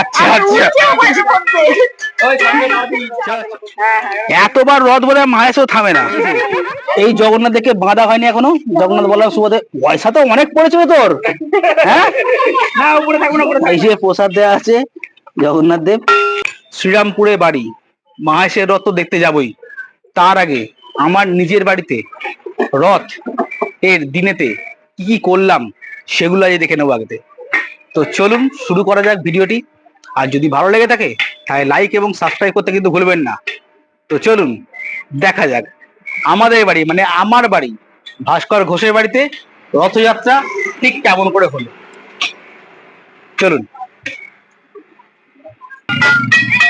আচ্ছা আচ্ছা, এতবার রথ বলে মাহেশও থামে না। এই জগন্নাথ দেখে বাঁধা হয়নি এখনো। জগন্নাথ বলার সুবাদে পয়সা তো অনেক পড়েছিল তোর। হ্যাঁ, এই যে প্রসাদ দেওয়া আছে জগন্নাথ দেব। শ্রীরামপুরে বাড়ি, মাহেশের রথ তো দেখতে যাবই। তার আগে আমার নিজের বাড়িতে রথ এর দিনেতে কি কি করলাম সেগুলো আজ দেখে নেবো আগেতে। তো চলুন শুরু করা যাক ভিডিওটি। আর যদি ভালো লেগে থাকে তাহলে লাইক এবং সাবস্ক্রাইব করতে কিন্তু ভুলবেন না। তো চলুন দেখা যাক আমাদের বাড়ি, মানে আমার বাড়ি ভাস্কর ঘোষের বাড়িতে রথযাত্রা ঠিক কেমন করে হলো। চলুন।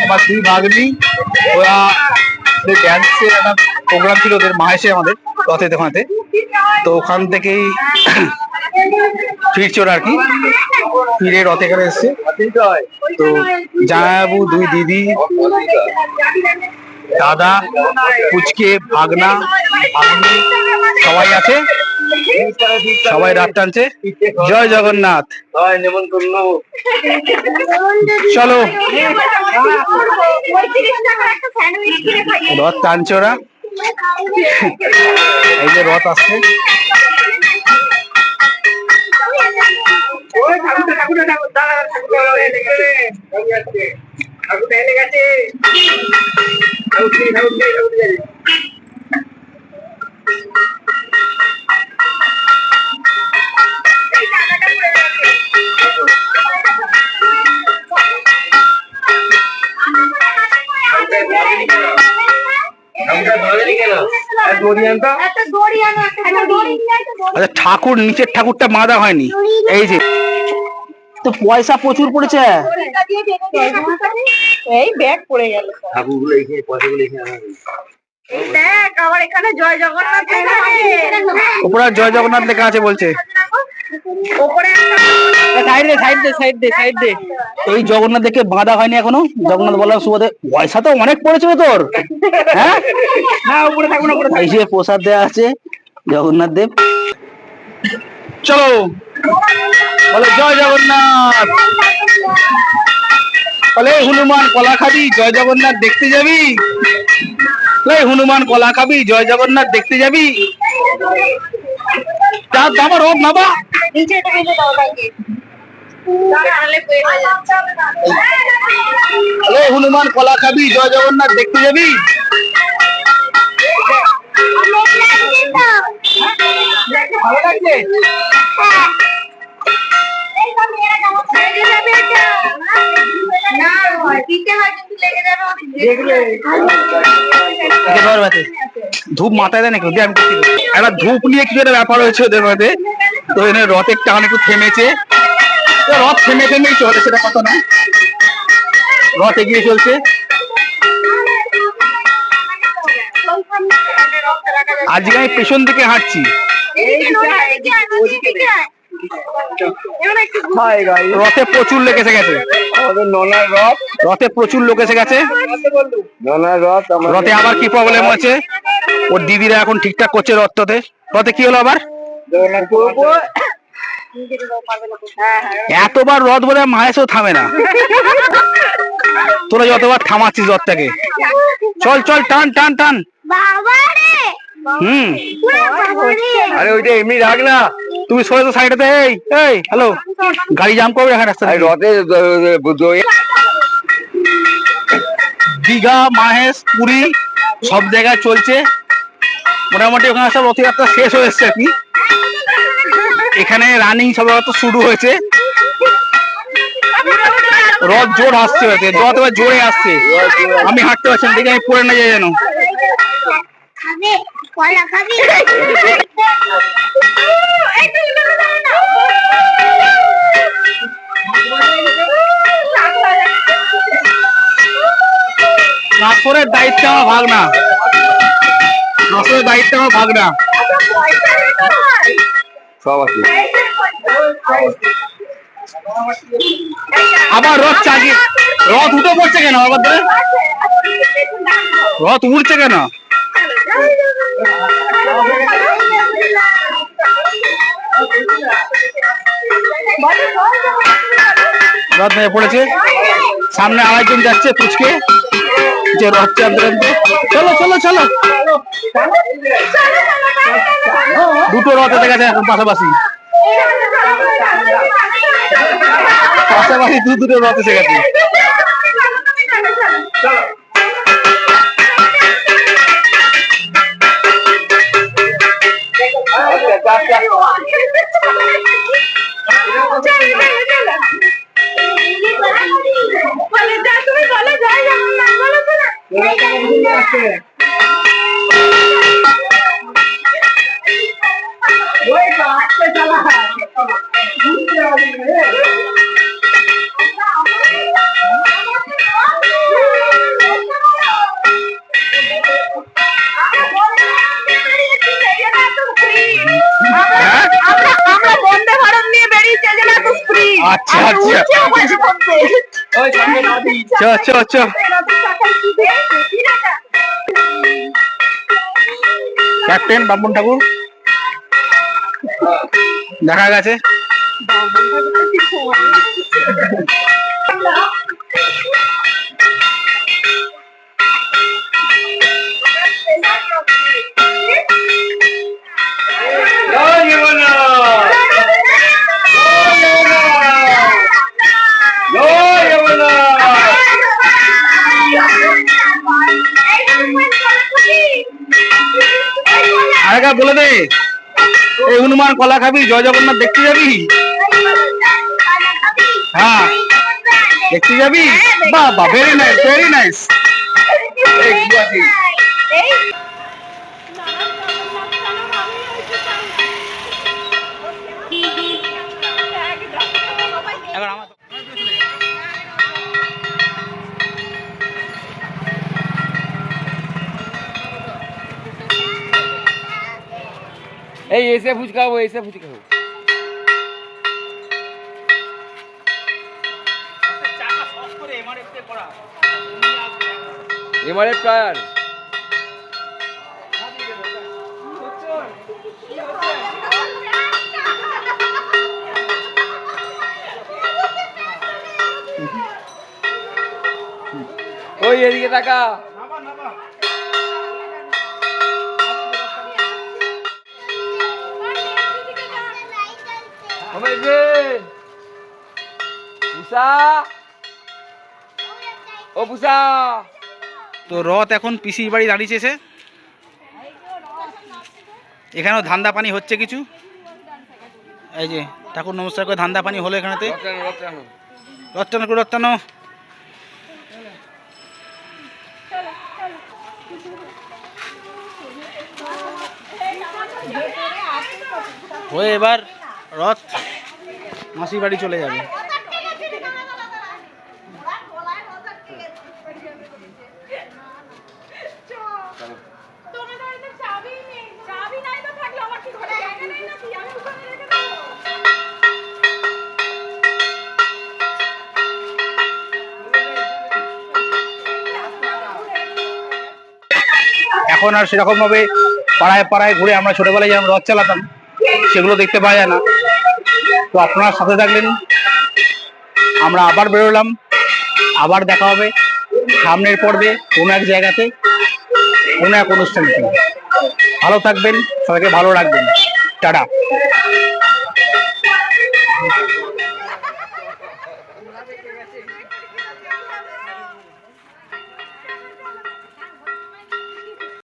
আমার দুই ভাগ্নি, ওরা ড্যান্সের একটা প্রোগ্রাম ছিল ওদের মাহেশে আমাদের রথে দেখাতে, তো ওখান থেকেই ফিরছে আর কি। ফিরে রথে এখানে এসছে। তো জামাইবাবু, দুই দিদি, দাদা, পুচকে, ভাগনা, ভাগ্নি সবাই আছে, সবাই রাত টানছে। জয় জগন্নাথ। চলো রথ টানছে ওরা। এই যে রথ আসছে। আচ্ছা, ঠাকুর নিচের ঠাকুরটা বাঁধা হয়নি। এই যে তো পয়সা প্রচুর পড়েছে। এই ব্যাগ পড়ে গেল। ঠাকুরগুলো এখানে, পয়সাগুলো এখানে। দেখ আবার এখানে জয় জগন্নাথ লেখা আছে। উপরে জয় জগন্নাথ লেখা আছে বলছে। উপরে সাইড দে। এই জগন্নাথ দেখে বাঁধা হয়নি এখনো। জগন্নাথ বলার সুবাদে পয়সা তো অনেক পড়েছিল তোর। হ্যাঁ, এই যে প্রসাদ দেওয়া আছে জগন্নাথ দেব। চলো বলে জয় জগন্নাথ। বলে হনুমান কলা খাবি, জয় জগন্নাথ দেখতে যাবি। হনুমান কলা খাবি, জয় জগন্নাথ দেখতে যাবি। নামা রথ নামা। হনুমান কলা খাবি, জয় জগন্নাথ দেখতে যাবি। ভালো লাগছে। ধূপ মাথায় দেয় নাকি? একটা ধূপ নিয়ে কিছু একটা ব্যাপার হয়েছে ওদের মধ্যে। তো রথের টান একটু থেমেছে। রথ থেমে চলে, সেটা কথা না। রথ এগিয়ে চলছে। আজকে আমি পেছন দিকে হাঁটছি। রথে প্রচুর লোক এসে গেছে। রথে প্রচুর লোক এসে গেছে। রথে আবার কি প্রবলেম হচ্ছে, ওর দিদিরা এখন ঠিকঠাক করছে রথটাতে। রথে কি হলো আবার? এতবার রথ বলে মাহেশও থামে না। তোরা যতবার থামাচ্ছিস রথটাকে। চল চল, টান টান টান। আরে ওইটা এমনি রাখ না, তুমি সরে তো সাইডে। এই এই হ্যালো, গাড়ি জাম করবে এখানে রাস্তা। রথে দীঘা, মাহেশ, পুরী সব জায়গায় চলছে মোটামুটি। ওখানে সব রথযাত্রা শেষ হয়ে এসছে আর কি। এখানে রানিং সব শুরু হয়েছে। রথ জোর আসছে, রথ এবার জোরে আসছে। আমি হাঁটতে পারছি না, দেখে আমি পড়ে না যাই যেন। নাসরের দায়িত্ব আমার ভাগনা। নাসরের দায়িত্ব আমার ভাগনা। সব আছে। আবার রথ চাগিয়ে, রথ উঠে পড়ছে কেন? আবার ধরে রথ উঠছে কেন? রথ নেমে পড়েছে। সামনে আরেকজন যাচ্ছে পুচকে, যে রথ চাঁদন। চলো চলো চলো, দুটো রথ এসে গেছে এখন পাশাপাশি, পাশাপাশি দুটো রথ এসে গেছে। আচ্ছা আচ্ছা, চ চ চ। ক্যাপ্টেন বামন ঠাকুর দেখা গেছে। আরেকবার বলে দে, এই হনুমান কলা খাবি, জয় জগন্নাথ দেখতে যাবি? হ্যাঁ দেখতে যাবি? বাবা, ভেরি নাইস ভেরি নাইস। এই এসে ফুচকা খাবো, এসে ফুচকা খাবো। MRF tyre. ওই এদিকে তাকা। তো রথ এখন পিসির বাড়ি দাঁড়িয়েছে, এখানেও ধান্দা পানি হচ্ছে কিছু। এই যে ঠাকুর নমস্কার করে ধান্দা পানি হলো এখানেতে। রথ টানো রথ টানো। হয়ে এবার রথ মাসির বাড়ি চলে যাবে। এখন আর সেরকম ভাবে পাড়ায় পাড়ায় ঘুরে আমরা ছোটবেলায় যেমন রথ চালাতাম সেগুলো দেখতে পাওয়া যায় না। তো আপনার সাথে থাকলেন, আমরা আবার বেরোলাম, আবার দেখা হবে সামনের পর্বে কোনো এক জায়গাতে, কোনো এক অনুষ্ঠানে। ভালো থাকবেন, সবাইকে ভালো রাখবেন, টাটা।